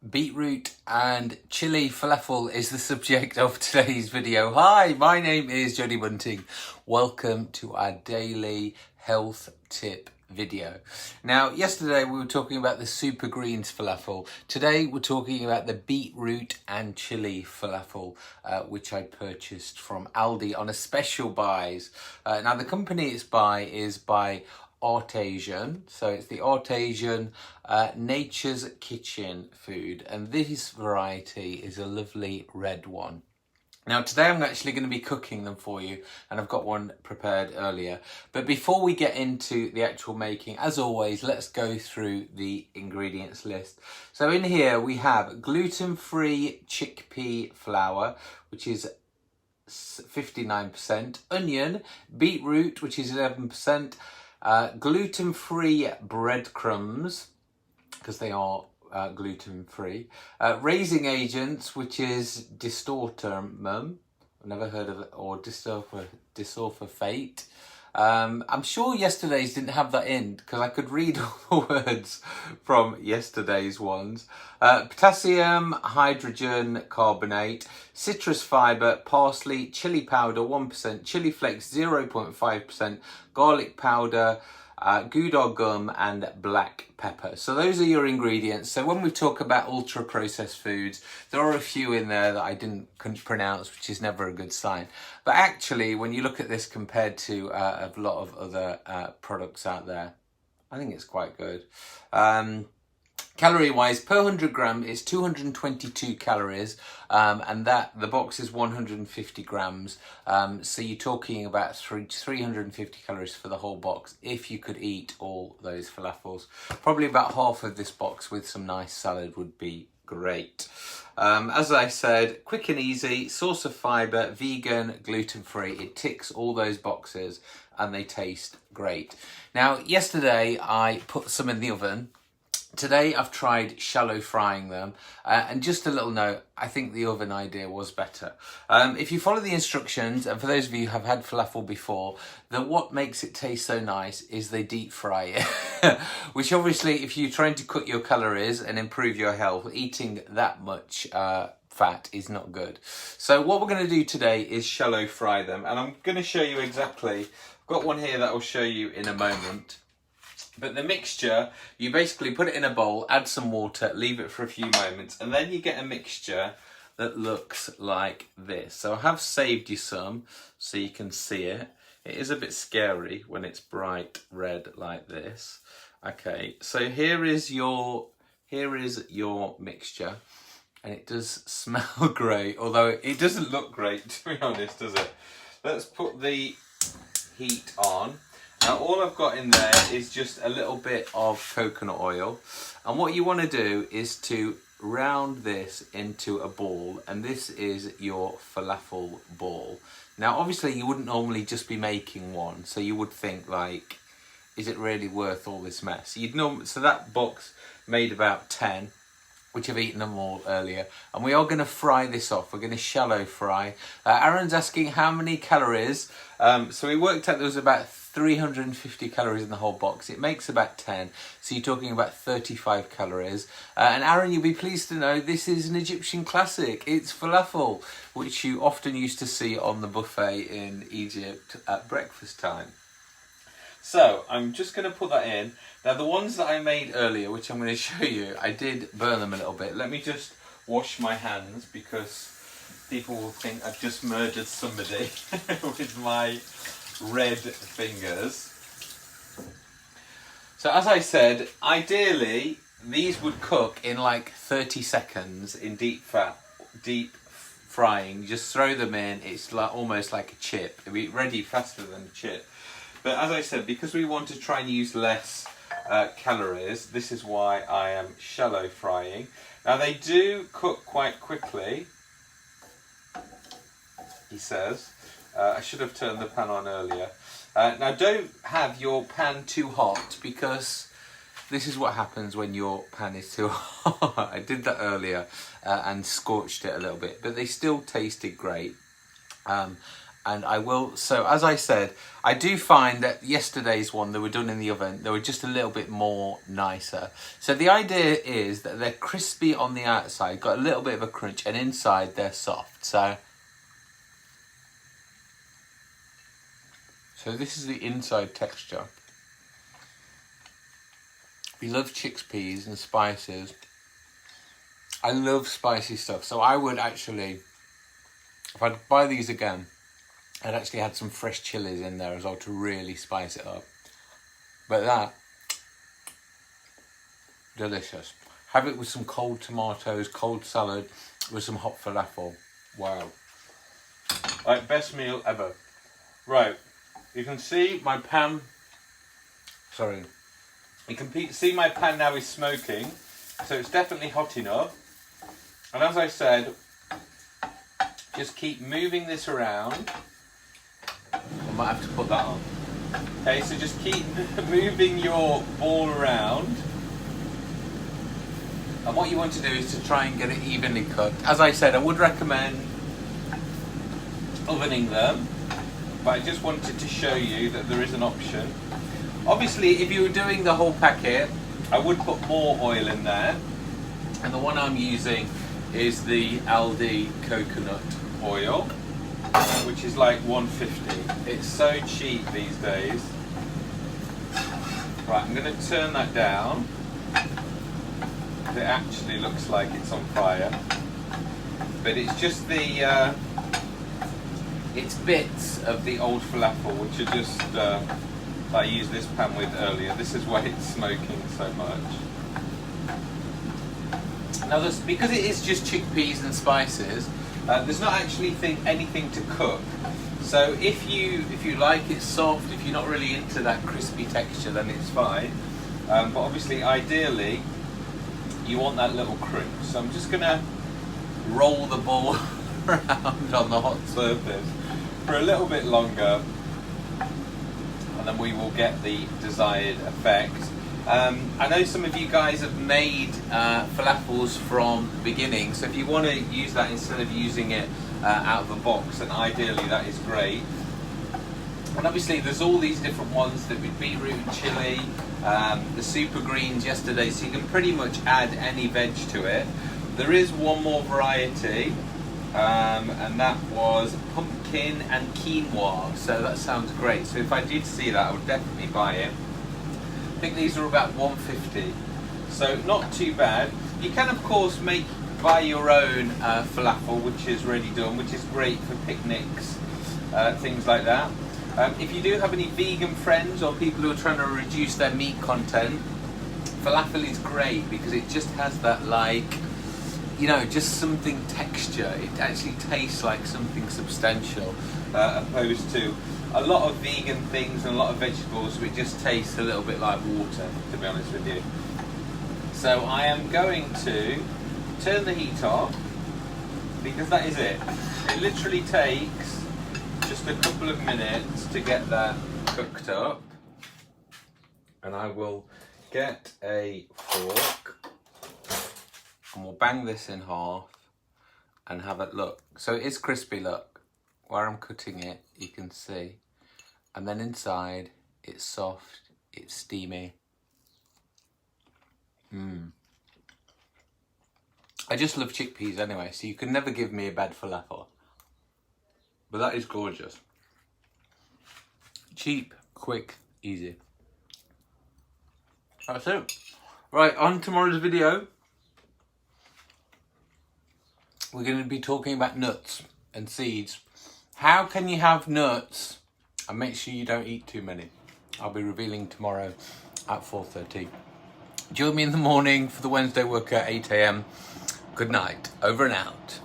Beetroot and chili falafel is the subject of today's video. Hi, my name is Jodie Bunting. Welcome to our daily health tip video. Now, yesterday we were talking about the super greens falafel. Today we're talking about the beetroot and chili falafel, which I purchased from Aldi on a special buys. Now, the company it's by is by Artisan, so it's the Artisan Nature's Kitchen food, and this variety is a lovely red one. Now today I'm actually going to be cooking them for you, and I've got one prepared earlier. But before we get into the actual making, as always, let's go through the ingredients list. So in here we have gluten-free chickpea flour, which is 59%, onion, beetroot, which is 11%, gluten-free breadcrumbs, because they are gluten-free, raising agents, which is distortum, I've never heard of it, or disulfate. I'm sure yesterday's didn't have that in, because I could read all the words from yesterday's ones. Potassium hydrogen carbonate, citrus fibre, parsley, chili powder 1%, chili flakes 0.5%, garlic powder, Gouda gum and black pepper. So those are your ingredients. So when we talk about ultra processed foods, there are a few in there that I couldn't pronounce, which is never a good sign. But actually, when you look at this compared to a lot of other products out there, I think it's quite good. Calorie wise, per 100 gram is 222 calories, and that the box is 150 grams. So you're talking about 350 calories for the whole box if you could eat all those falafels. Probably about half of this box with some nice salad would be great. As I said, quick and easy, source of fibre, vegan, gluten-free. It ticks all those boxes and they taste great. Now, yesterday I put some in the oven. Today I've tried shallow frying them, and just a little note, I think the oven idea was better. If you follow the instructions, and for those of you who have had falafel before, then what makes it taste so nice is they deep fry it. Which obviously, if you're trying to cut your calories and improve your health, eating that much fat is not good. So what we're going to do today is shallow fry them, and I'm going to show you exactly. I've got one here that I'll show you in a moment. But the mixture, you basically put it in a bowl, add some water, leave it for a few moments, and then you get a mixture that looks like this. So I have saved you some so you can see it. It is a bit scary when it's bright red like this. Okay, so here is your mixture, and it does smell great, although it doesn't look great, to be honest, does it? Let's put the heat on. Now all I've got in there is just a little bit of coconut oil, and what you want to do is to round this into a ball, and this is your falafel ball. Now obviously you wouldn't normally just be making one, so you would think like, is it really worth all this mess? So that box made about 10, which I've eaten them all earlier, and we are going to fry this off. We're going to shallow fry. Aaron's asking how many calories. So we worked out there was about 350 calories in the whole box. It makes about 10, so you're talking about 35 calories. And Aaron, you'll be pleased to know this is an Egyptian classic. It's falafel, which you often used to see on the buffet in Egypt at breakfast time. So I'm just going to put that in. Now the ones that I made earlier, which I'm going to show you, I did burn them a little bit. Let me just wash my hands, because people will think I've just murdered somebody with my red fingers. So as I said, ideally these would cook in like 30 seconds in deep frying. You just throw them in, it's like almost like a chip. It'll be ready faster than a chip. But as I said, because we want to try and use less calories, this is why I am shallow frying. Now they do cook quite quickly, he says. I should have turned the pan on earlier. Now don't have your pan too hot, because this is what happens when your pan is too hot. I did that earlier and scorched it a little bit, but they still tasted great. And I will, so as I said, I do find that yesterday's one, they were done in the oven, they were just a little bit more nicer. So the idea is that they're crispy on the outside, got a little bit of a crunch, and inside they're soft. So this is the inside texture. We love chickpeas and spices. I love spicy stuff, so I would actually, if I'd buy these again, I'd actually had some fresh chilies in there as well to really spice it up. But that, delicious. Have it with some cold tomatoes, cold salad, with some hot falafel. Wow. Like, best meal ever. Right, you can see my pan, sorry. You can see my pan now is smoking, so it's definitely hot enough. And as I said, just keep moving this around. I might have to put that on. Okay, so just keep moving your ball around. And what you want to do is to try and get it evenly cooked. As I said, I would recommend ovening them, but I just wanted to show you that there is an option. Obviously, if you were doing the whole packet, I would put more oil in there. And the one I'm using is the Aldi coconut oil, which is like $1.50. It's so cheap these days. Right, I'm going to turn that down. It actually looks like it's on fire, but it's just the it's bits of the old falafel which are just that I used this pan with earlier. This is why it's smoking so much. Now, because it is just chickpeas and spices, there's not actually anything to cook. So if you like it soft, if you're not really into that crispy texture, then it's fine. But obviously, ideally, you want that little crunch. So I'm just gonna roll the ball around on the hot surface for a little bit longer, and then we will get the desired effect. I know some of you guys have made falafels from the beginning, so if you want to use that instead of using it out of a box, then ideally that is great. And obviously there's all these different ones that with beetroot and chili, the super greens yesterday, so you can pretty much add any veg to it. There is one more variety, and that was pumpkin and quinoa, so that sounds great. So if I did see that, I would definitely buy it. I think these are about $1.50, so not too bad. You can of course buy your own falafel, which is ready done, which is great for picnics, things like that. If you do have any vegan friends or people who are trying to reduce their meat content, falafel is great because it just has that, like, you know, just something texture. It actually tastes like something substantial, opposed to a lot of vegan things and a lot of vegetables which just taste a little bit like water, to be honest with you. So I am going to turn the heat off, because that is it. It literally takes just a couple of minutes to get that cooked up. And I will get a fork and we'll bang this in half and have it look. So it is crispy, look. Where I'm cutting it, you can see. And then inside, it's soft, it's steamy. I just love chickpeas anyway, so you can never give me a bad falafel. But that is gorgeous. Cheap, quick, easy. That's it. Right, on tomorrow's video, we're going to be talking about nuts and seeds. How can you have nuts and make sure you don't eat too many? I'll be revealing tomorrow at 4:30. Join me in the morning for the Wednesday workout at 8 AM. Good night. Over and out.